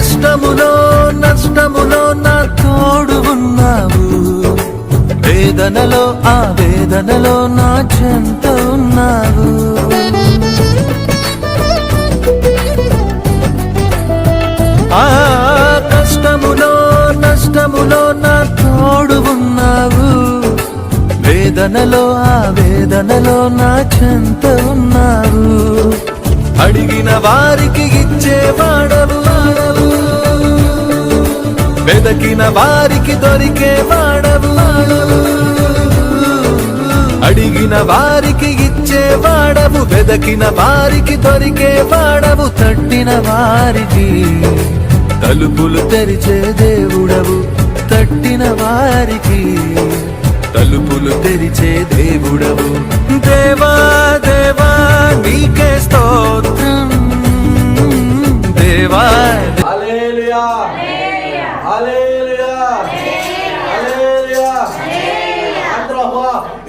కష్టములో నష్టములో నా తోడు ఉన్నావు, వేదనలో ఆ వేదనలో నా చెంత ఉన్నావు. ఆ కష్టములో నష్టములో నా తోడు ఉన్నావు, వేదనలో ఆ వేదనలో నా చెంత ఉన్నావు. అడిగిన వారికి ఇచ్చేవాడవు, వెదకిన వారికి దొరికేవాడవు. అడిగిన వారికి ఇచ్చేవాడవు, వెదకిన వారికి దొరికేవాడవు. తట్టిన వారికి తలుపులు తెరిచే దేవుడవు, తట్టిన వారికి తలుపులు తెరిచే దేవుడవు. దేవా దేవా నీకే స్తోత్రం, దేవా. హల్లెలూయా హల్లెలూయా హల్లెలూయా.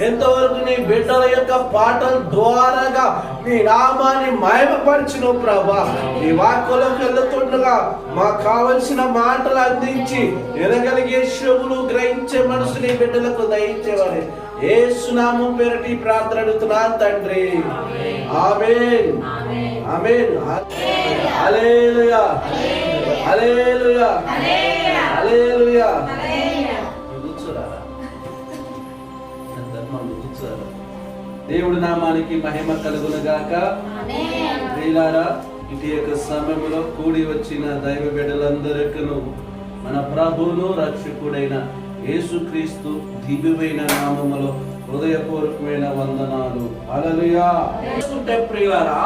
ఎంతవరకు నీ బిడ్డల యొక్క పాటల ద్వారాగా నీ నామాన్ని మహిమపరచును ప్రభా. నీ వాక్యంలోకి వెళ్తుండగా మాకు కావలసిన మాటలు అందించి ఎనగలిగే చెవులు గ్రహించే మనసు నీ బిడ్డలకు దయించేవారి యేసు నామం పేరిట ఈ ప్రార్థన అడుగుతున్నాను తండ్రి. ఆమేన్ ఆమేన్. హల్లెలూయా హల్లెలూయా హల్లెలూయా. దేవుడి నామానికి మహిమ కలుగును గాక. ప్రియులారా, ఇటు యొక్క సమయంలో కూడి వచ్చిన దైవ బిడ్డలందరికీ మన ప్రభువును రక్షకుడైన యేసుక్రీస్తు దివ్యమైన నామములో హృదయపూర్వకమైన వందనాలు. హల్లెలూయా. ప్రియులారా,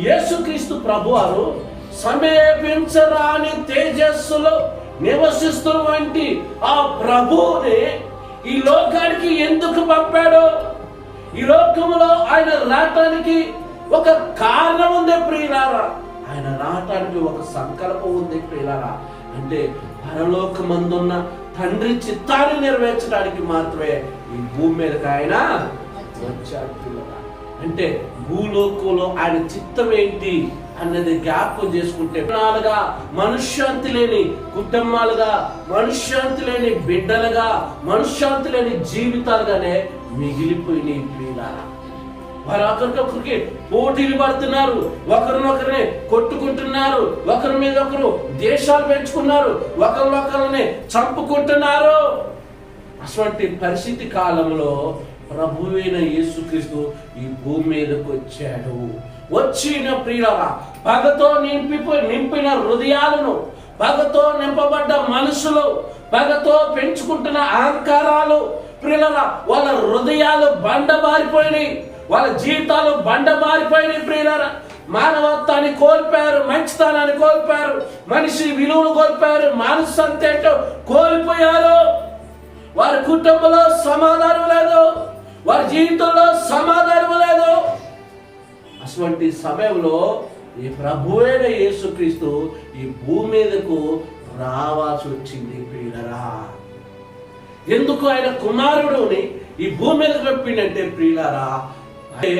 యేసుక్రీస్తు ప్రభువారు సమీపించరాని తేజస్సులో నివసిస్తున్నటువంటి ఆ ప్రభువుని ఈ లోకానికి ఎందుకు పంపాడో, ఈ లోకములో ఆయన రావటానికి ఒక కారణం ఉంది ప్రియులారా. ఆయన రావటానికి ఒక సంకల్పం ఉంది ప్రియులారా. అంటే పరలోకమందున్న తండ్రి చిత్తాన్ని నెరవేర్చడానికి మాత్రమే ఈ భూమి మీదకి ఆయన వచ్చాడు ప్రియులారా. అంటే భూలోకంలో ఆయన చిత్తం ఏంటి అన్నది జ్ఞాపకం చేసుకుంటే, మనశ్శాంతి లేని కుటుంబాలుగా, మనశ్శాంతి లేని బిడ్డలుగా, మనశ్శాంతి లేని జీవితాలుగానే మిగిలిపోయినాయి ప్రియులారా. వారు ఒకరికొకరికి పోటీలు పడుతున్నారు, ఒకరినొకరిని కొట్టుకుంటున్నారు, ఒకరి మీద ఒకరు దేశాలు పెంచుకున్నారు, ఒకరినొకరిని చంపుకుంటున్నారు. అటువంటి పరిస్థితి కాలంలో ప్రభువైన యేసుక్రీస్తు ఈ భూమి మీదకు వచ్చాడు. వచ్చిన ప్రియులారా, పగతో నింపిన హృదయాలను, పగతో నింపబడ్డ మనసులు, పగతో పెంచుకుంటున్న అహంకారాలు ప్రియులారా, వాళ్ళ హృదయాలు బండబారిపోయినాయి, వాళ్ళ జీవితాలు బండబారిపోయినాయి ప్రియులారా. మానవత్వాన్ని కోల్పోయారు, మంచితనాన్ని కోల్పోయారు, మనిషి విలువలు కోల్పోయారు, మనస్సంతేంటో కోల్పోయారు. వారి కుటుంబంలో సమాధానం లేదు, వారి జీవితంలో సమాధానం లేదు. అటువంటి సమయంలో ఈ ప్రభువైన యేసుక్రీస్తు ఈ భూమి మీదకు రావాల్సి వచ్చింది ప్రియులరా. ఎందుకు ఆయన కుమారుడుని ఈ భూమి మీదకు పంపిండంటే ప్రియులారా, అంటే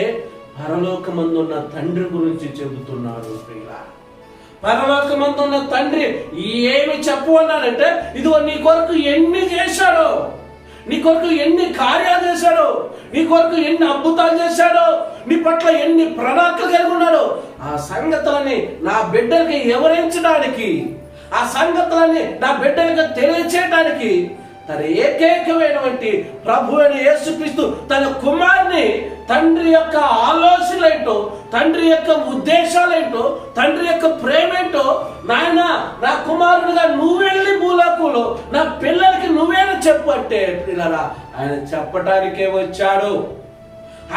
పరలోకమందున్న తండ్రి గురించి చెబుతున్నాడు ప్రియులారా. పరలోకమందున్న తండ్రి ఏమి చెప్పన్నాడంటే, ఇదిగో నీ కొరకు ఎన్ని చేశాడో, నీ కొరకు ఎన్ని కార్యాలు చేశాడో, నీ కొరకు ఎన్ని అద్భుతాలు చేశాడో, నీ పట్ల ఎన్ని ప్రణాళికలు కలిగి ఉన్నాడో, ఆ సంగతులని నా బిడ్డలకి వివరించడానికి, ఆ సంగతులని నా బిడ్డలకు తెలియచేయడానికి తన ఏకైకమైనటువంటి ప్రభు అయిన యేసుక్రీస్తు తన కుమారుని తండ్రి యొక్క ఆలోచనలేంటో, తండ్రి యొక్క ఉద్దేశాలేంటో, తండ్రి యొక్క ప్రేమేంటో, నాయన నా కుమారుడిగా నువ్వెళ్ళి భూలోకంలో నా పిల్లలకి నువ్వేనా చెప్పు అంటే ప్రియులారా, ఆయన చెప్పడానికే వచ్చాడు.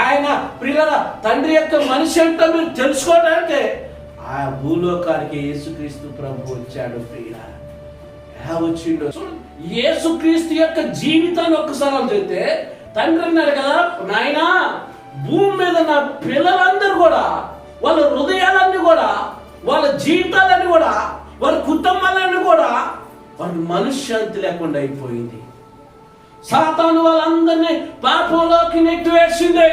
ఆయన ప్రియులారా, తండ్రి యొక్క మనిషి ఏంటో మీరు తెలుసుకోవడానికే ఆ భూలోకానికి యేసుక్రీస్తు ప్రభు వచ్చాడు ప్రియులారా. ఎలా వచ్చిండో యేసుక్రీస్తు యొక్క జీవితాన్ని ఒక్కసారి చెప్తే, తండ్రి అన్నాడు కదా, నాయనా భూమి మీద నా పిల్లలందరూ కూడా, వాళ్ళ హృదయాలన్నీ కూడా, వాళ్ళ జీవితాలన్నీ కూడా, వాళ్ళ కుటుంబాలన్నీ కూడా వాళ్ళ మనశ్శాంతి లేకుండా అయిపోయింది. సాతాను వాళ్ళందరినీ పాపంలోకి నెట్టివేసింది.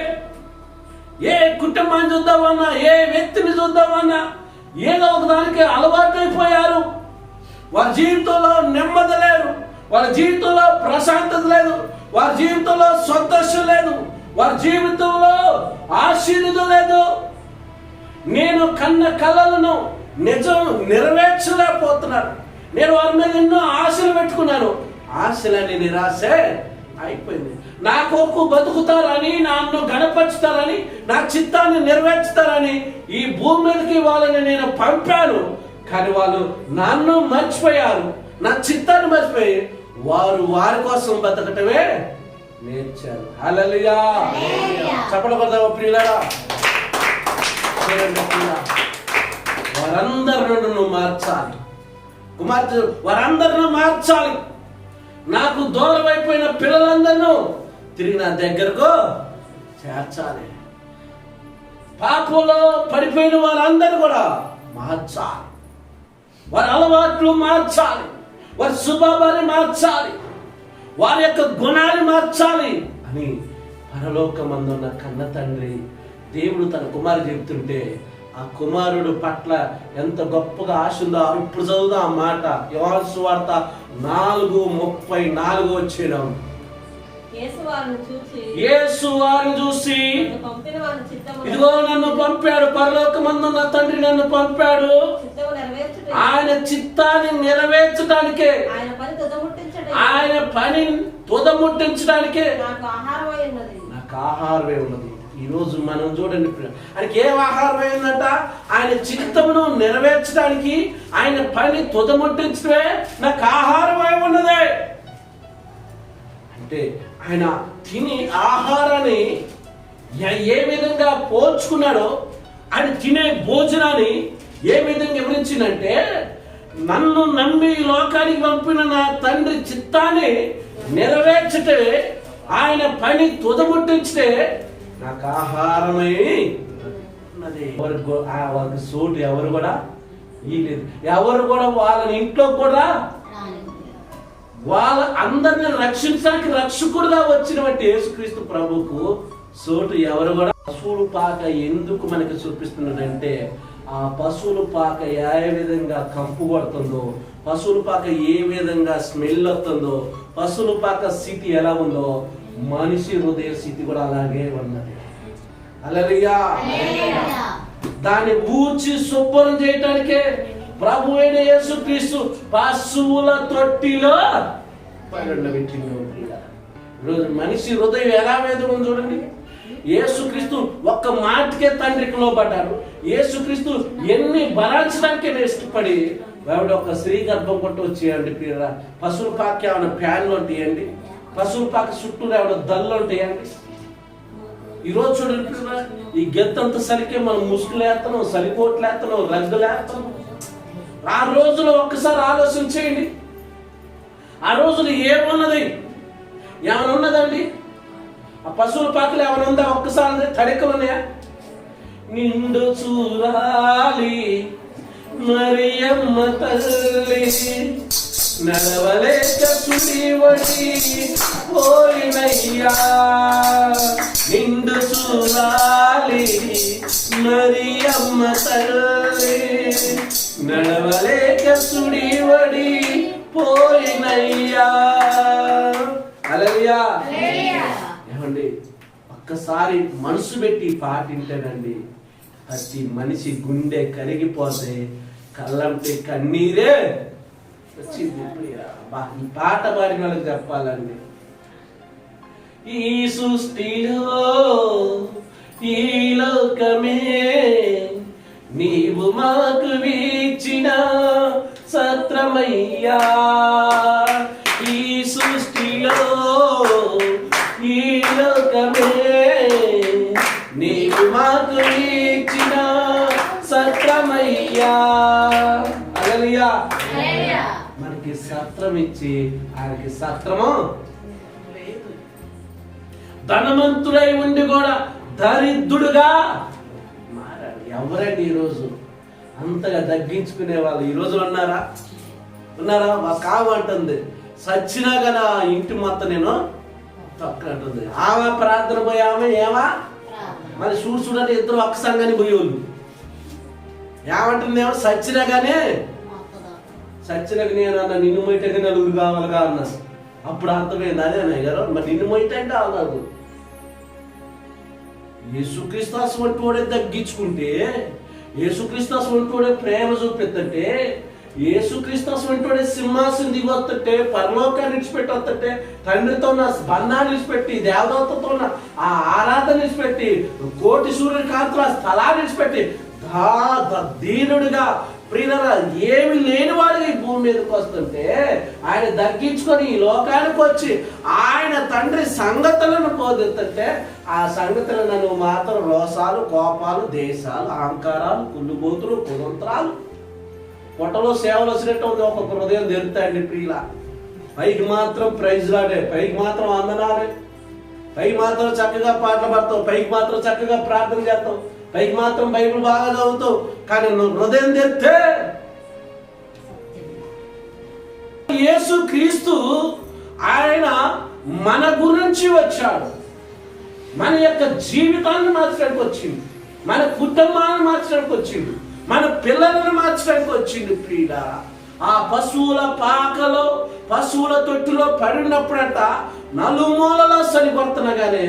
ఏ కుటుంబాన్ని చూద్దామన్నా, ఏ వ్యక్తిని చూద్దామన్నా ఏదో ఒక దానికి అలవాటు అయిపోయారు. వారి జీవితంలో నెమ్మది లేదు, వారి జీవితంలో ప్రశాంతత లేదు, వారి జీవితంలో సంతోషం లేదు, వారి జీవితంలో ఆశీర్వాదం లేదు. నేను కన్న కలలను నిజం నెరవేర్చలేకపోతున్నాను. నేను వారి మీద ఎన్నో ఆశలు పెట్టుకున్నాను, ఆశలని నిరాశే అయిపోయింది. నా కొరకు బతుకుతారని, నన్ను గణపరుచుతారని, నా చిత్తాన్ని నెరవేర్చుతారని ఈ భూమి మీదకి వాళ్ళని నేను పంపాను. కానీ వాళ్ళు నన్ను మర్చిపోయారు, నా చిత్తాన్ని మర్చిపోయి వారు వారి కోసం బతకటమే నేర్చారు. హల్లెలూయా. చెప్పడబడతావా ప్రియులారా? వారందరిని నువ్వు మార్చాలి కుమార్తె, వారందరిని మార్చాలి. నాకు దూరం అయిపోయిన పిల్లలందరినూ తిరిగి నా దగ్గరకు చేర్చాలి. పాపంలో పడిపోయిన వారందరూ కూడా మార్చాలి, వారి అలవాట్లు మార్చాలి, వారి స్వభావాన్ని మార్చాలి, వారి యొక్క గుణాన్ని మార్చాలి అని పరలోకమందున్న కన్న తండ్రి దేవుడు తన కుమారుడు చెబుతుంటే ఆ కుమారుడు పట్ల ఎంత గొప్పగా ఆశ ఉందో ఇప్పుడు చదువుదా ఆ మాట. యోహాను సువార్త 4:34 వచ్చేయడం. యేసు వారిని చూసి ఇదిగో నన్ను పంపాడు, పరలోకమందున్న తండ్రి నన్ను పంపాడు, ఆయన చిత్తాన్ని నెరవేర్చడానికే, ఆయన పని తుదముట్టించడానికే నాకు ఆహారమే ఉన్నది. ఈ రోజు మనం చూడండి, ఆయనకి ఏం ఆహారం అయిందంట? ఆయన చిత్తమును నెరవేర్చడానికి, ఆయన పని తుదముట్టించడమే నాకు ఆహారమై ఉన్నదే. అంటే ఆయన తిని ఆహారాన్ని ఏ విధంగా పోల్చుకున్నాడో, ఆయన తినే భోజనాన్ని ఏ విధంగా వివరించిందంటే, నన్ను నమ్మి లోకానికి పంపిన నా తండ్రి చిత్తాన్ని నెరవేర్చటే, ఆయన పని తుదముట్టించటే నాకు ఆహారమై ఉన్నది. వాళ్ళకి సోటు ఎవరు కూడా ఇయ్యలేదు, ఎవరు కూడా వాళ్ళని ఇంట్లో కూడా వాళ్ళ అందరిని రక్షించడానికి రక్షకుడుగా వచ్చినటువంటి యేసుక్రీస్తు ప్రభుకు సోటు ఎవరు కూడా. పశువుల పాక ఎందుకు మనకి చూపిస్తున్నదంటే, ఆ పశువుల పాక ఏ విధంగా కంపు కొడుతుందో, పశువుల పాక ఏ విధంగా స్మెల్ వస్తుందో, పశువుల పాక స్థితి ఎలా ఉందో, మనిషి హృదయ స్థితి కూడా అలాగే ఉన్నది. హల్లెలూయా. దాన్ని ఊడ్చి శుభ్రం చేయటానికే ప్రభు అయిన యేసుక్రీస్తు పశువుల తొట్టిలో పెట్టిండు. ఈరోజు మనిషి హృదయం ఎలా వేదన చూడండి. యేసుక్రీస్తు ఒక్క మాటకే తండ్రికి లోబడ్డారు. యేసుక్రీస్తు ఎన్ని భరించడానికే ఇష్టపడి ఆవిడ ఒక స్త్రీ గర్భం కొట్టు వచ్చేయండి. పశువుల పాక ఏమైనా ఫ్యాన్లు ఉంటాయండి, పశువుల పాక చుట్టూ ఏమైనా దళ్ళు ఉంటాయండి. ఈరోజు చూడండి, ఈ గెత్తంత సరికే మనం ముసుగులేస్తాం, సరికోట్లేస్తాం, రగ్గులేస్తాం. ఆ రోజులో ఒక్కసారి ఆలోచన చేయండి. ఆ రోజులు ఏమున్నది? ఏమైనా ఉన్నదండి? ఆ పశువుల పాకలు ఏమైనా ఉందా? ఒక్కసారి తడికలు ఉన్నాయా? నిండు చూడాలి మరియమ్మ తల్లి, నడవలేక సుడివడి పోయినయ్యా. నిండు చూడాలి మరియమ్మ తల్లి, నడవలేక సుడివడి పోయినయ్యా. హల్లెలూయా. ఏమండి, ఒక్కసారి మనసు పెట్టి పాటింటానండి, ప్రతి మనిషి గుండె కరిగిపోతే కళ్ళంటే కన్నీరే వచ్చింది. ఈ పాట పాడిన వాళ్ళకి చెప్పాలండి, ఈ సృష్టిలో ఈ లోకమే నీవు మాకు వీచిన సత్రమయ్యా. ఈ సృష్టిలో ఈ లోకమే నీవు మాకు వీచిన సత్రమయ్యా. హల్లెలూయా. మనకి సత్రం ఇచ్చి ఆయనకి సత్రము లేదు. ధనవంతుడై ఉండి కూడా దరిద్రుడుగా మారాడు. ఎవరండి ఈరోజు అంతగా తగ్గించుకునే వాళ్ళు ఈ రోజు ఉన్నారా? మా కావంటుంది, సచ్చినా కదా ఇంటి మొత్తం నేను తొక్కనంటుంది. ఆమె ప్రార్థన పోయి ఆమె ఏమా మరి చూడండి, ఇద్దరు ఒక్క సంఘాన్ని పోయేవాళ్ళు. ఏమంటుందేమో సచ్చినా కానీ చచ్చినకు నేను అన్న నిన్ను మొయ్యటంటే నలుగురు కావాలిగా అన్నా. అప్పుడు అర్థమైంది అదే అన్నయ్య గారు, మరి నిన్ను మొయ్యటంటే అన్నాడు. యేసుక్రీస్తు వంటి వాడే తగ్గించుకుంటే, యేసుక్రీస్తు వంటి వాడే ప్రేమ చూపెత్తంటే, యేసుక్రీస్తు వంటి వాడే సింహాసనం దిగి వస్తుంటే, పరలోకాన్ని విడిచిపెట్టి వస్తుంటే, తండ్రితో ఉన్న బంధాన్ని విడిచిపెట్టి, దేవదూతతో ఉన్న ఆ ఆరాధన విడిచిపెట్టి, కోటి సూర్యకాంతుల స్థలాన్ని విడిచిపెట్టి దీనుడిగా ప్రియులరా ఏమి లేనివాడిగా ఈ భూమి మీదకి వస్తుంటే, ఆయన తగ్గించుకొని ఈ లోకానికి వచ్చి ఆయన తండ్రి సంగతులను బోధిస్తుంటే, ఆ సంగతులను మాత్రం రోసాలు, కోపాలు, దేశాలు, అహంకారాలు, కుళ్ళుబోతులు, కుతంత్రాలు, పొట్టలో సేవలు వచ్చినట్టు ఉంది. ఒక్కొక్క హృదయం తెరుతాయండి ప్రియుల. పైకి మాత్రం ప్రైజ్ లాడే, పైకి మాత్రం వందనాలే, పైకి మాత్రం చక్కగా పాటలు పాడతావు, పైకి మాత్రం చక్కగా ప్రార్థన చేస్తావు, పైకి మాత్రం బైబిల్ బాగా చదువుతావు, కానీ నువ్వు హృదయం తెరిస్తే యేసు క్రీస్తు ఆయన మన గురించి వచ్చాడు. మన యొక్క జీవితాన్ని మార్చడానికి వచ్చింది, మన కుటుంబాన్ని మార్చడానికి వచ్చింది, మన పిల్లలను మార్చడానికి వచ్చింది. ప్రియుడా, ఆ పశువుల పాకలో, పశువుల తొట్టులో పడినప్పుడంట నలుమూలలో సరిపడుతున్నగానే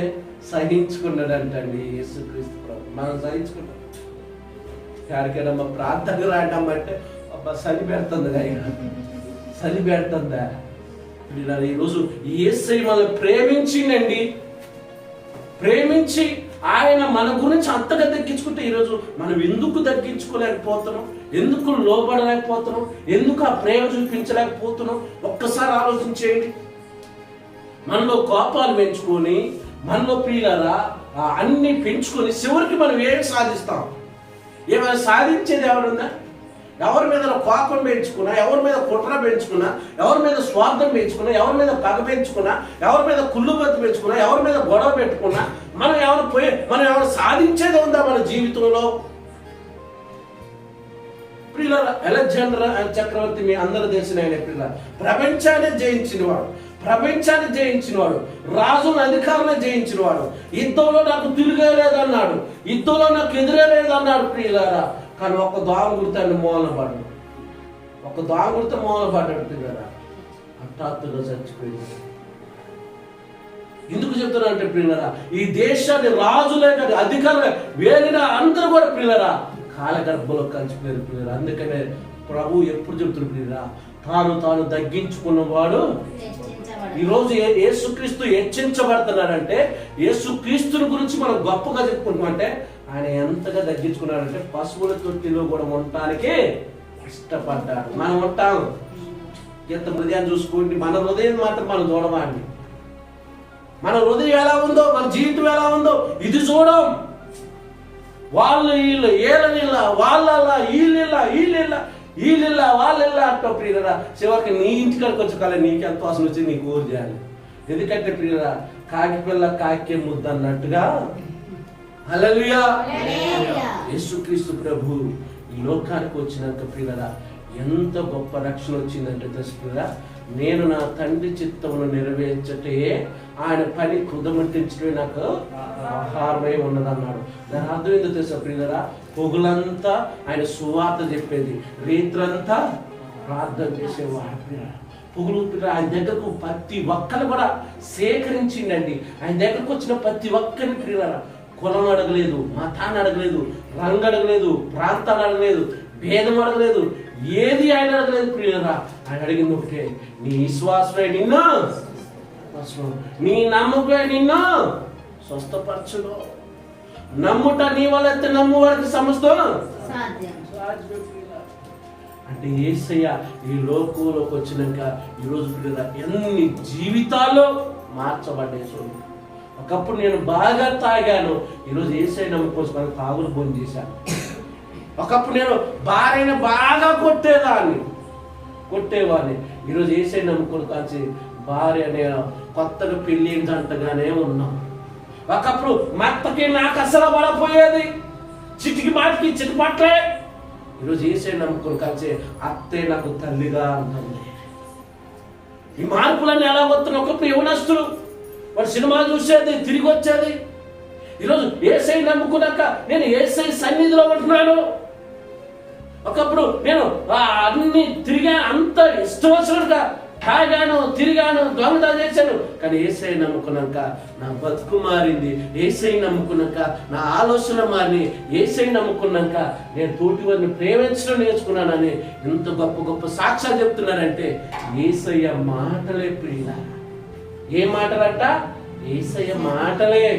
సహించుకున్నాడంటండి యేసుక్రీస్తు ప్రభు. మనం సహించుకున్నాం. ఎక్కడికైనా మా ప్రార్థనకు రాయటమంటే అబ్బా చలి పెడుతుంది, చలి పెడుతుందా? ఈరోజు యేసయ్య మనల్ని ప్రేమించిందండి, ప్రేమించి ఆయన మన గురించి అంతగా తగ్గించుకుంటే ఈరోజు మనం ఎందుకు తగ్గించుకోలేకపోతున్నాం, ఎందుకు లోబడలేకపోతున్నాం, ఎందుకు ఆ ప్రేమ చూపించలేకపోతున్నాం? ఒక్కసారి ఆలోచించేయండి. మనలో కోపాలు పెంచుకొని, మనలో ప్రియులారా అన్ని పెంచుకొని చివరికి మనం ఏం సాధిస్తాం? ఏమైనా సాధించేది ఎవరుందా? ఎవరి మీద కోపం పెంచుకున్నా, ఎవరి మీద కుట్ర పెంచుకున్నా, ఎవరి మీద స్వార్థం పెంచుకున్నా, ఎవరి మీద పగ పెంచుకున్నా, ఎవరి మీద కుళ్ళుబత్తి పెంచుకున్నా, ఎవరి మీద గొడవ పెట్టుకున్నా, మనం ఎవరు సాధించేది ఉందా మన జీవితంలో? ప్రియులారా, అలెగ్జాండర్ చక్రవర్తి మీ అందరూ తెలిసిన ఆయన ప్రియులారా, ప్రపంచాన్ని జయించినవాడు, ప్రపంచాన్ని జయించినవాడు, రాజుల అధికారులను జయించినవాడు. యుద్ధంలో నాకు తిరిగే లేదన్నాడు, యుద్ధంలో నాకు ఎదురే లేదన్నాడు ప్రియులారా. కానీ ఒక్క దోమ గుర్తాన్ని మూలన పడ్డాడు, ఒక్క దోమ గుర్త మూలన పడ్డాడు ప్రియులారా. హఠాత్తుగా చచ్చిపోయింది. ఎందుకు చెప్తున్నా అంటే ప్రియులారా, ఈ దేశాన్ని రాజులే కాదు అధికారులే వేరిన అందరూ కూడా ప్రియులారా కాలగర్భంలో కలిసిపోయారు ప్రియులారా. అందుకనే ప్రభు ఎప్పుడు చెప్తున్నారు ప్రియులారా, తాను తగ్గించుకున్నవాడు. ఈరోజు యేసుక్రీస్తు హెచ్చించబడుతున్నాడంటే, యేసుక్రీస్తుని గురించి మనం గొప్పగా చెప్పుకుంటామంటే ఆయన ఎంతగా తగ్గించుకున్నాడంటే పశువుల తొట్టిలో కూడా ఉండటానికి ఇష్టపడ్డాడు. మనం ఉంటాం ఎంత హృదయాన్ని చూసుకోండి, మన హృదయం మాత్రం మనం చూడమండి. మన హృదయం ఎలా ఉందో, మన జీవితం ఎలా ఉందో ఇది చూడం. వాళ్ళు వీళ్ళు ఏళ్ళ వాళ్ళ వీళ్ళ వాళ్ళ అంటావు ప్రియులరా. చివరికి నీ ఇంటికాడికి వచ్చే కాలం నీకెంత వాసన వచ్చి నీకు ఊరు చేయాలి. ఎందుకంటే ప్రియులరా, కాకి పిల్ల కాకే ముద్ద అన్నట్టుగా హల్లెలూయా యేసుక్రీస్తు ప్రభు ఈ లోకానికి వచ్చినాక ప్రియులరా ఎంత గొప్ప రక్షణ వచ్చిందంటే తెలుసు ప్రియులరా, నేను నా తండ్రి చిత్తమును నెరవేర్చటే ఆయన పని కృదమంటించడమే నాకు ఆహారమై ఉన్నదన్నాడు. దాని అర్థం ఏంటో తెలుసా ప్రియులరా, పొగులంతా ఆయన సువార్త చెప్పేది, రీతులంతా ప్రార్థన చేసేవాడు. పొగులు ఆయన దగ్గరకు ప్రతి ఒక్కరు కూడా సేకరించిండండి. ఆయన దగ్గరకు వచ్చిన ప్రతి ఒక్కరిని ప్రియులరా కులం అడగలేదు, మతాన్ని అడగలేదు, రంగు అడగలేదు, ప్రాంతాన్ని అడగలేదు, భేదం అడగలేదు, ఏది ఆయన అడగలేదు ప్రియులరా. ఆయన అడిగింది ఒకటే, నీ విశ్వాసమే నిన్ను, నీ నమ్మకమే నిన్ను స్వస్థపరచును. నమ్ముట నీ వల్ల నమ్ము వారికి సమస్తం అంటే యేసయ్య ఈ లోకంలోకి వచ్చినాక ఈరోజు ప్రియులరా ఎన్ని జీవితాల్లో మార్చబడ్డాయి చూడండి. ఒకప్పుడు నేను బాగా తాగాను, ఈరోజు యేసయ్య నమ్ముకోసం తాగులు భోజనం చేశాను. ఒకప్పుడు నేను భార్యను బాగా కొట్టేవాడిని, ఈరోజు యేసయ్య నమ్ముకొని కాల్చి భార్య అనే కొత్తగా పెళ్లి జంటగానే ఉన్నాం. ఒకప్పుడు మత్తకి నాకు అసలు పడపోయేది, చిటికి మాటికి చిటిపట్లే, ఈరోజు యేసయ్య నమ్ముకొని కాల్చి అత్తే నాకు తల్లిగా ఉంటుంది. ఈ మార్పులన్నీ ఎలా వస్తున్నాయి? ఒకప్పుడు యవనస్తులు వాడు సినిమా చూసేది, తిరిగి వచ్చేది. ఈరోజు యేసయ్య నమ్ముకున్నాక నేను యేసయ్య సన్నిధిలో ఉంటున్నాను. ఒకప్పుడు నేను అన్ని తిరిగా అంత ఇష్టం వచ్చినట్టుగా తాగాను, తిరిగాను, దొంగతనం చేశాను. కానీ యేసయ్య నమ్ముకున్నాక నా బతుకు మారింది. యేసయ్య నమ్ముకున్నాక నా ఆలోచన మారి, యేసయ్య నమ్ముకున్నాక నేను తోటి వారిని ప్రేమించడం నేర్చుకున్నానని ఎంత గొప్ప గొప్ప సాక్ష్యాలు చెప్తున్నారంటే యేసయ్య మాటలే ప్రియుల. ఏ మాటలంట? యేసయ్య మాటలే.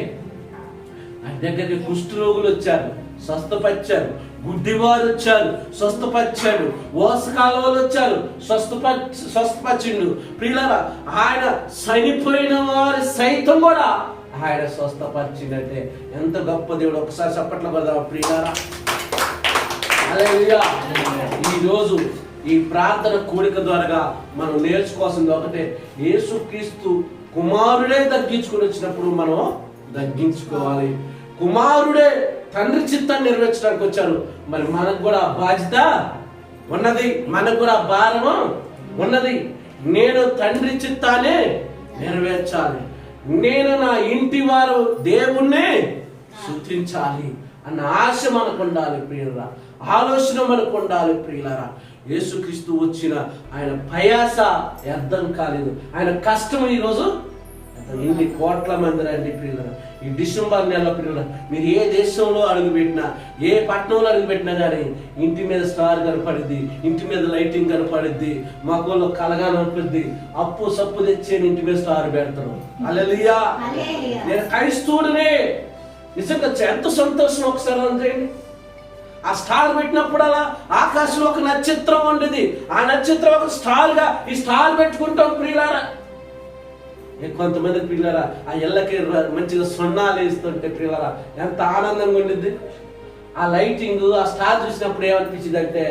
ఆయన దగ్గరికి కుష్ఠరోగులు వచ్చారు, స్వస్థపరిచారు. గుడ్డివారు వచ్చారు, స్వస్థపరిచాడు. ఓసకాలవాళ్ళు వచ్చారు, స్వస్థపరిచిండు. ప్రియులారా, ఆయన చనిపోయిన వారి సైతం కూడా ఆయన స్వస్థపరిచిందంటే ఎంత గొప్ప దేవుడు. ఒకసారి చప్పట్లు కొడదాం ప్రియులారా. హల్లెలూయా. ఈరోజు ఈ ప్రార్థన కూడిక ద్వారా మనం నేర్చుకోవాల్సింది ఒకటే, యేసుక్రీస్తు కుమారుడే తగ్గించుకుని వచ్చినప్పుడు మనం తగ్గించుకోవాలి. కుమారుడే తండ్రి చిత్తాన్ని నెరవేర్చడానికి వచ్చారు. మరి మనకు కూడా బాధ్యత ఉన్నది, మనకు కూడా భారము ఉన్నది. నేను తండ్రి చిత్తాన్ని నెరవేర్చాలి, నేను నా ఇంటి వారు దేవుణ్ణి స్తుతించాలి అన్న ఆశ మనకు ఉండాలి ప్రియులరా. ఆలోచన మనకు ఉండాలి ప్రియులరా. యేసుక్రీస్తు వచ్చిన ఆయన ప్రయాస వ్యర్థం కాలేదు. ఆయన కష్టం ఈరోజు ఇన్ని కోట్ల మంది రండి ప్రియులరా. ఈ డిసెంబర్ నెల ప్రియులరా, మీరు ఏ దేశంలో అడుగుపెట్టినా, ఏ పట్టణంలో అడుగుపెట్టినా కానీ ఇంటి మీద స్టార్ కనపడిద్ది, ఇంటి మీద లైటింగ్ కనపడిద్ది, మగోళ్ళు కలగా కనపడిద్ది. అప్పు సప్పు తెచ్చే ఇంటి మీద స్టార్ పెడతారు. హల్లెలూయా. నేను క్రైస్తవుడినే. నిజంగా ఎంత సంతోషం. ఒకసారి అంతేండి, ఆ స్టార్ పెట్టినప్పుడల్లా ఆకాశంలో ఒక నక్షత్రం ఉండేది. ఆ నక్షత్రం ఒక స్టార్ గా ఈ స్టార్ పెట్టుకుంటాం ప్రియులారా. కొంతమంది పిల్లరా ఆ ఎల్లకి మంచిగా సున్నాలు వేస్తుంటే పిల్లరా ఎంత ఆనందంగా ఉండిద్ది. ఆ లైటింగ్, ఆ స్టార్ చూసినప్పుడు ఏమనిపించింది అంటే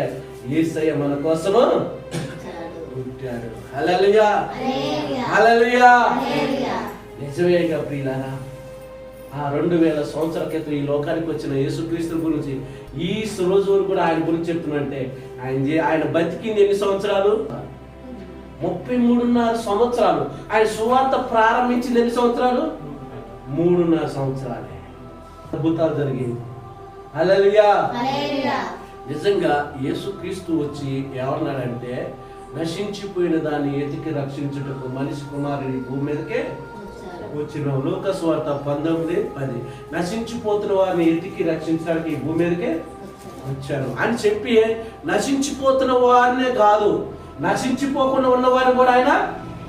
యేసయ్య మన కోసము ఉంటాడు. హల్లెలూయా, హల్లెలూయా. నిజమేగా ప్రియులారా, ఆ 2000 సంవత్సరాల క్రితం ఈ లోకానికి వచ్చిన యేసుక్రీస్తు గురించి ఈ రోజు వరకు కూడా ఆయన గురించి చెప్తున్నంటే ఆయన బతికింది ఎన్ని సంవత్సరాలు? 33.5 సంవత్సరాలు. ఆయన సువార్త ప్రారంభించింది ఎన్ని సంవత్సరాలు? 3.5 సంవత్సరాలే. అద్భుతాలు జరిగింది. హల్లెలూయా. నిజంగా యేసుక్రీస్తు వచ్చి ఏమన్నాడంటే, నశించిపోయిన దాన్ని ఎతికి రక్షించుటకు మనిషి కుమారుని భూమి మీదకే వచ్చిన. లూకా సువార్త 19:10. నశించిపోతున్న వారిని ఎతికి రక్షించడానికి ఈ భూమి మీదకే వచ్చాను అని చెప్పి, నశించిపోతున్న వారినే కాదు, నశించిపోకుండా ఉన్న వారిని కూడా ఆయన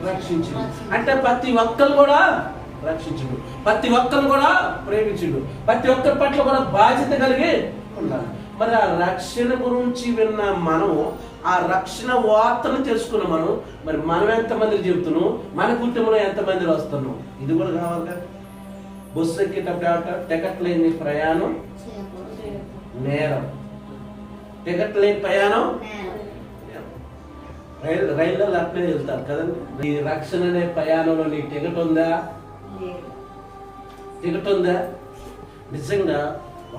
రక్షించుడు. అంటే ప్రతి ఒక్కరు కూడా రక్షించుడు, ప్రతి ఒక్కరు కూడా ప్రేమించుడు, ప్రతి ఒక్కరి పట్ల కూడా బాధ్యత కలిగి ఉండాలి. మరి ఆ రక్షణ గురించి విన్న మనం, ఆ రక్షణ వార్తను తెలుసుకున్న మనం ఎంతమందికి చెబుతున్నాం, మన కుటుంబంలో ఎంతమంది వస్తున్నాం, ఇది కూడా కావాలి కదా. బస్సు ఎక్కేటప్పుడు టికెట్ లేని ప్రయాణం నేరం, టికెట్ లేని ప్రయాణం. రైల్లో అట్లే వెళ్తారు కదండి. ఈ రక్షణ అనే ప్రయాణంలో నీ టికెట్ ఉందా? టికెట్ ఉందా? నిజంగా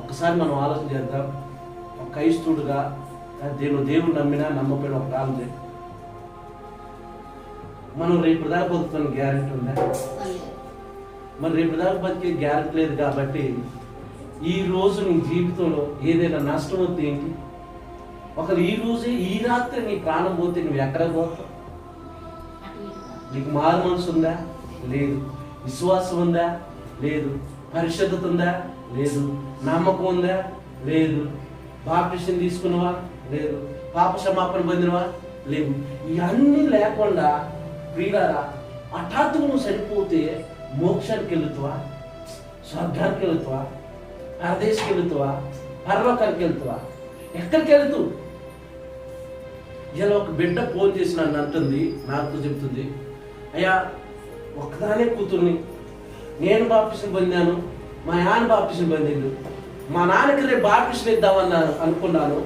ఒక్కసారి మనం ఆలోచన చేద్దాం. ఒక క్రైస్తవుడుగా దేవుడు నమ్మినా నమ్మకపోయినా ఒక కాలం మనం రేపు దాకా బతుకుతున్న గ్యారెంటీ ఉందా? మరి రేపు దాకా బతికే గ్యారెంటీ లేదు. కాబట్టి ఈ రోజు నీ జీవితంలో ఏదైనా నష్టం వస్తే ఏంటి? ఒకరు ఈ రోజే ఈ రాత్రి నీ ప్రాణం పోతే నువ్వు ఎక్కడ పోతావు? నీకు మారు మనసు ఉందా? లేదు. విశ్వాసం ఉందా? లేదు. పరిశుద్ధత ఉందా? లేదు. నమ్మకం ఉందా? లేదు. బాప్టిజం తీసుకున్నవా? లేదు. పాప క్షమాపణ పొందినవా? లేవు. ఇవన్నీ లేకుండా ప్రియులారా, హఠాత్తుగా నువ్వు సరిపోతే మోక్షానికి వెళుతావా? స్వర్గానికి వెళుతావా? పరదేశకి వెళుతావా? పరలోకానికి వెళుతావా? ఎక్కడికి వెళుతూ? ఇలా ఒక బిడ్డ ఫోన్ చేసి నన్ను అంటుంది, నాకు చెప్తుంది, అయ్యా ఒక్కదానే కూతుర్ని, నేను బాప్టిజం పొందాను, మా నాన్న బాప్టిజం పొందిండు, మా నాన్నకి రేపు బాప్టిజం ఇద్దామన్నాను అనుకున్నాను,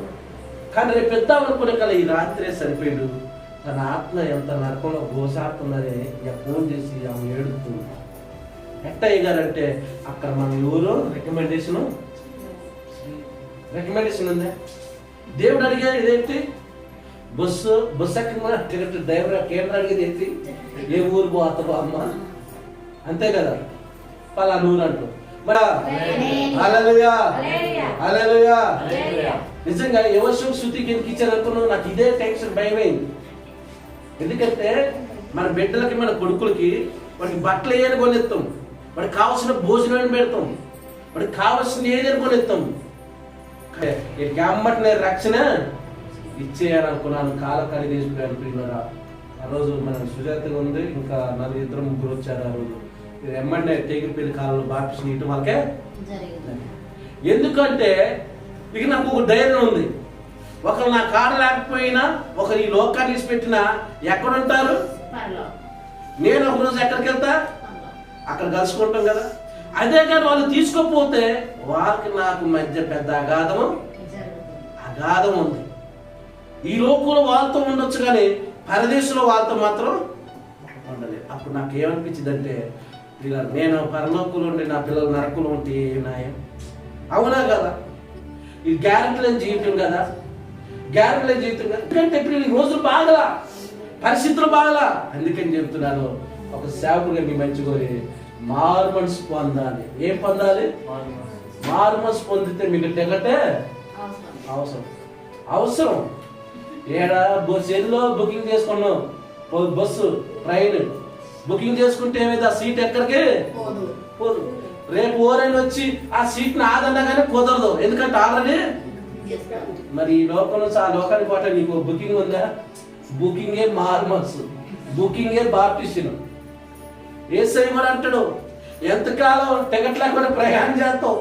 కానీ రేపు ఇద్దాం అనుకునే కల ఈ రాత్రే సరిపోయాడు, తన ఆత్మ ఎంత నరకంలో గోసాడుతుందని ఫోన్ చేసి ఆమె ఏడుతుంది. ఎట్టయ్య గారంటే అక్కడ మన ఎవరో రికమెండేషన్ ఉందా? దేవుడు అడిగాడు ఇదేంటి? బస్సు ఎక్కడ టికెట్ డ్రైవర్ కేంద్రం అడిగేది ఏంటి? ఏ ఊరు పోతావు అమ్మ? అంతే కదా, పలానా ఊరు అంటూ. మరి హల్లెలూయా, హల్లెలూయా. నిజంగా ఎవరు శృతికి ఎందుకు ఇచ్చారు అనుకున్నావు? నాకు ఇదే టెన్షన్, భయమైంది. ఎందుకంటే మన బిడ్డలకి మన కొడుకులకి వాడికి బట్టలు ఏదని కొనిస్తాం, వాడికి కావాల్సిన భోజనం పెడతాం, వాడికి కావాల్సిన ఏదని కొనిస్తాం. వీటికి అమ్మటినే రక్షణ ఇచ్చేయాలనుకున్నాను. కాలకాడి తీసుకున్నాను ప్రియులారా. ఆ రోజు మన సుజాతగా ఉంది, ఇంకా 4-3 వచ్చారు. ఆ రోజు ఎమ్మంటే తెగిరిపల్లి కాలంలో బాప్టిస్ట్ ఇటు వాళ్ళకే. ఎందుకంటే ఇక నాకు ఒక ధైర్యం ఉంది, ఒకరు నా కాడ లేకపోయినా ఒకరు ఈ లోకాన్ని విడిచిపెట్టినా ఎక్కడుంటారు, నేను ఒకరోజు ఎక్కడికి వెళ్తా, అక్కడ కలుసుకుంటాం కదా. అదే కానీ వాళ్ళు తీసుకోకపోతే వాళ్ళకి నాకు మధ్య పెద్ద అగాధం ఉంది. ఈ లోకంలో వాళ్ళతో ఉండొచ్చు కానీ పరదేశంలో వాళ్ళతో మాత్రం ఉండలేదు. అప్పుడు నాకు ఏమనిపించింది అంటే, నేను పరలోకంలో ఉండి నా పిల్లలు నరకులు ఉంటే ఏనాయం? అవునా కదా? ఇది గ్యారెంటీ లేని జీవితం కదా, గ్యారెంటీ లేని జీవితం కదా. ఎందుకంటే ఇప్పుడు ఈ రోజులు బాగలా, పరిస్థితులు బాగలా. అందుకని చెప్తున్నాను, ఒక సేవకుడిగా మీ మంచి కోరి మారు మనసు పొందాలి. ఏం పొందాలి? మారు మనసు పొందితే మీకు టికెటే అవసరం. ఏడా సెల్లో బుకింగ్ చేసుకున్నాం, బస్సు ట్రైన్ బుకింగ్ చేసుకుంటే ఏమైతే ఆ సీట్ ఎక్కడికి పోదు. రేపు ఓరైనా వచ్చి ఆ సీట్ నాదన్నా కానీ కుదరదు, ఎందుకంటే ఆల్రెడీ మరి ఈ లోకం నుంచి ఆ లోకానికి పోతే నీకు బుకింగ్ ఉందా? బుకింగే మారు మనసు, బుకింగే బాప్టిస్ట్. యేసయ్య కూడా అంటాడు, ఎంతకాలం టికెట్ లేకుండా ప్రయాణం చేస్తావు,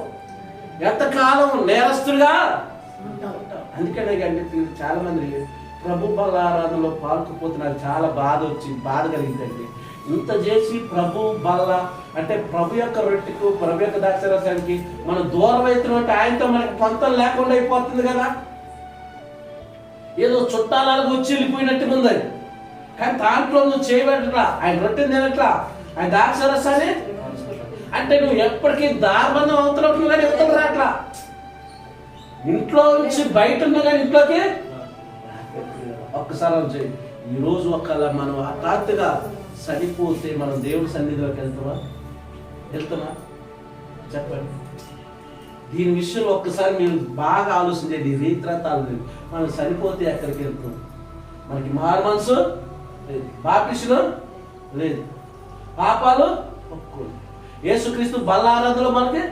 ఎంతకాలం నేరస్తుడుగా. అందుకనే కానీ చాలా మంది ప్రభు బలారాధనలో పాల్గొపోతున్నారు. చాలా బాధ కలిగిందండి. ఇంత చేసి ప్రభు బల్ల అంటే ప్రభు యొక్క రొట్టెకు, ప్రభు యొక్క ద్రాక్షరసానికి మనం దూరం అవుతున్నట్టు ఆయనతో మనకి పొంతం లేకుండా అయిపోతుంది కదా. ఏదో చుట్టాలకు వచ్చి వెళ్ళిపోయినట్టుగా ఉంది. కానీ దాంట్లో నువ్వు చేయబెట్టట్లా, ఆయన రొట్టెని తినట్లా, ఆయన ద్రాక్షరసాన్ని అంటే నువ్వు ఎప్పటికీ దారుబంధం అవుతున్నట్లు కానీ ఇవతలు రాట్లా. ఇంట్లో నుంచి బయట ఉన్నా కానీ ఇంట్లోకి ఒక్కసారి చేయి. ఈరోజు ఒకవేళ మనం హఠాత్తుగా చనిపోతే మనం దేవుడి సన్నిధిలోకి వెళ్తామా చెప్పండి. దీని విషయంలో ఒక్కసారి మీరు బాగా ఆలోచించేది. రీత్రాతాలు మనం చనిపోతే ఎక్కడికి వెళ్తాం? మనకి మారు మనసు లేదు, బాప్టిస్టులు లేదు, పాపాలు ఒప్పుకోలేదు. యేసుక్రీస్తు బల్లారాధనలో మనకి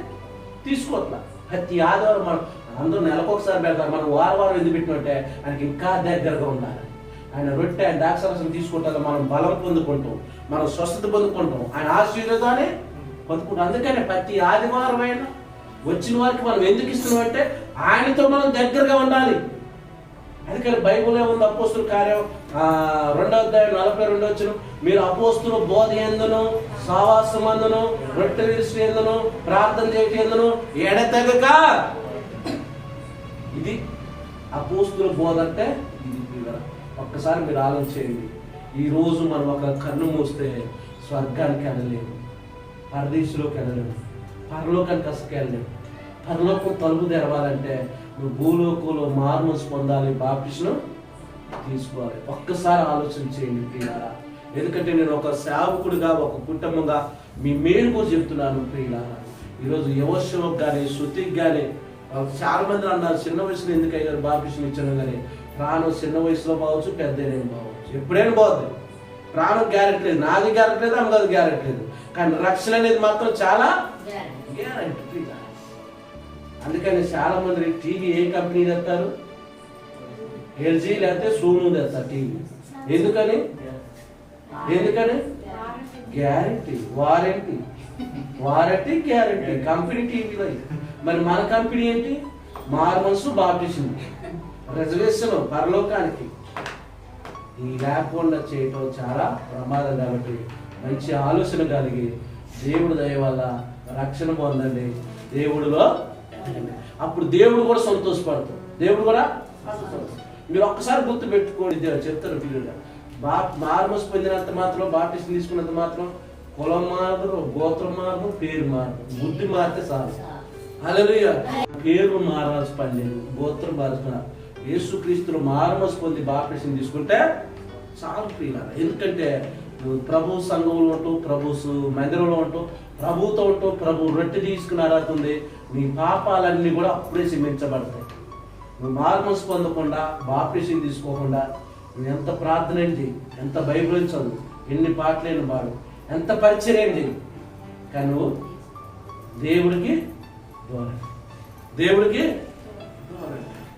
తీసుకోవట్లా. ప్రతి ఆదివారం మనం అందరూ నెలకొకసారి పెడతారు. మనం వారం ఎందుకు పెట్టినట్టే ఆయనకి ఇంకా దగ్గరగా ఉండాలి. ఆయన రొట్టె, ఆయన ద్రాక్షరసం తీసుకుంటారు, మనం బలం పొందుకుంటాం, మనం స్వస్థత పొందుకుంటాం, ఆయన ఆశీర్వాదాన్ని పొందుకుంటాం. అందుకని ప్రతి ఆదివారం అయినా వచ్చిన వారికి మనం ఎందుకు ఇస్తున్నాం అంటే ఆయనతో మనం దగ్గరగా ఉండాలి. అందుకని బైబిల్లో ఉంది, అపోస్తుల కార్యం 2:42 మీరు అపోస్తుల బోధ ఎందును, సహవాసం అందును, రొట్టె విరుసు ఎందును, ప్రార్థన చేయటం ఎందును ఎడతెగక. ఇది అపోస్తుల బోధ అంటే ఇది. ఒక్కసారి మీరు ఆలోచించండి. ఈ రోజు మనం ఒక కన్ను మూస్తే స్వర్గానికి వెళ్ళలేము, పరదేశంలోకి వెళ్ళలేము, పరలోకానికి అసలు వెళ్ళలేము. పరలోకం తలుపు తెరవాలంటే నువ్వు భూలోకంలో మారుమనసు పొందాలి, బాప్టిస్టును తీసుకోవాలి. ఒక్కసారి ఆలోచన చేయండి ప్రియులారా. ఎందుకంటే నేను ఒక సేవకుడిగా, ఒక కుటుంబంగా మీ మేలు కూడా చెప్తున్నాను ప్రియులారా. ఈరోజు యువశివకు కానీ, శృతికి కానీ చాలా మంది అన్నారు, చిన్న వయసులో ఎందుకు అయ్యారు బాప్టిస్టుని ఇచ్చాను. కానీ ప్రాణం చిన్న వయసులో పోవచ్చు, పెద్దనే పోవచ్చు, ఎప్పుడైనా పోతుంది. ప్రాణం గ్యారెంటీ లేదు, నాది గ్యారెంటీ లేదు, అమ్మది గ్యారెంటీ లేదు. కానీ రక్షణ అనేది మాత్రం చాలా గ్యారెంటీ. అందుకని చాలా మంది టీవీ ఏ కంపెనీ తెస్తారు? ఎల్జీ లేకపోతే సోను తెస్తారు టీవీ. ఎందుకని గ్యారెంటీ, వారంటీ గ్యారెంటీ కంపెనీ టీవీలో. మరి మన కంపెనీ ఏంటి? మారు మనసు, బాప్టిజం, రిజర్వేషన్, పరలోకానికి. ఈ లేకుండా చేయటం చాలా ప్రమాదం. కాబట్టి మంచి ఆలోచన కలిగి దేవుడి దయ వల్ల రక్షణ పొందండి, దేవుడిలో. అప్పుడు దేవుడు కూడా సంతోషపడతాడు. దేవుడు కూడా మీరు ఒక్కసారి గుర్తు పెట్టుకోండి, చెప్తారు పిల్లలు. మారు మనసు పొందినంత మాత్రం, బాప్టిజం తీసుకున్నంత మాత్రం కులం మారదు, గోత్రం మారదు, పేరు మారదు, బుద్ధి మారితే చాలు. హల్లెలూయా. పేరు మారాల్సి పని లేదు, గోత్రం మారుతున్నా. యేసుక్రీస్తులు మారు మనసు పొంది బాప్టిజం తీసుకుంటే చాలు ప్రియులారా. ఎందుకంటే నువ్వు ప్రభు సంఘంలో ఉంటూ, ప్రభు మందిరంలో ఉంటూ, ప్రభుతో ఉంటూ, ప్రభు రొట్టె తీసుకుని ఆరాధుంది, నీ పాపాలన్నీ కూడా అప్పుడే క్షమించబడతాయి. నువ్వు మారు మనసు పొందకుండా, బాప్టిజం తీసుకోకుండా నువ్వు ఎంత ప్రార్థన ఏంటి, ఎంత బైబిల్ చదువు, ఎన్ని పాటలేని పాడు, ఎంత పరిచయం ఏంటి, కానీ నువ్వు దేవుడికి దూరం, దేవుడికి